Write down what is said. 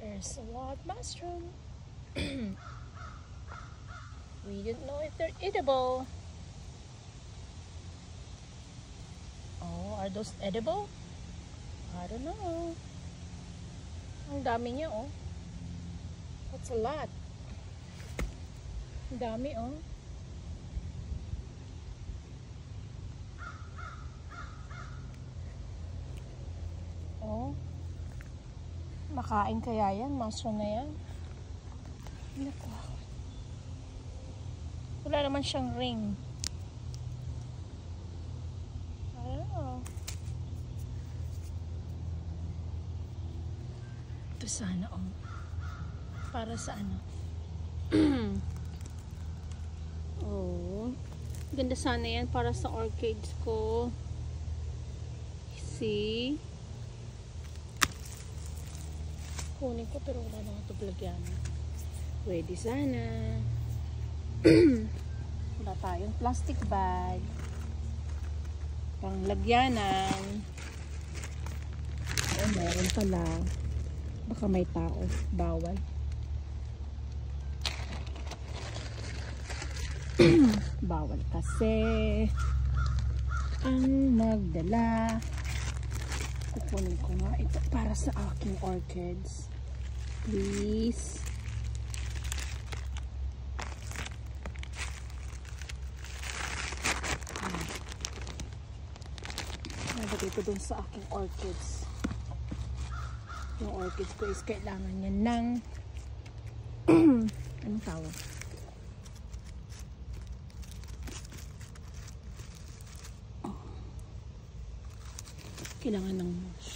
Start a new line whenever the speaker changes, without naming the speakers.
There's a lot of mushroom. We don't know if they're edible. Oh, are those edible? I don't know. Ang dami niya, oh. That's a lot. Ang dami, oh. Oh. Makain kaya yan? Mushroom na yan? Naku. Wala naman siyang ring. I don't know. Ito sana, oh. Para sa ano? Oh. Ganda sana yan para sa orchids ko. See? Kunin ko pero wala naman ito lagyan. Pwede sana. Wala tayong plastic bag. Pang lagyanan. Oh, meron pala. Baka may tao. Bawal. Bawal kasi ang magdala. Kukunin ko nga ito para sa aking orchids. Please. Nalagay ko dun sa aking orchids. Yung orchids ko is kailangan niya ng anong tawag? Kailangan ng mulch.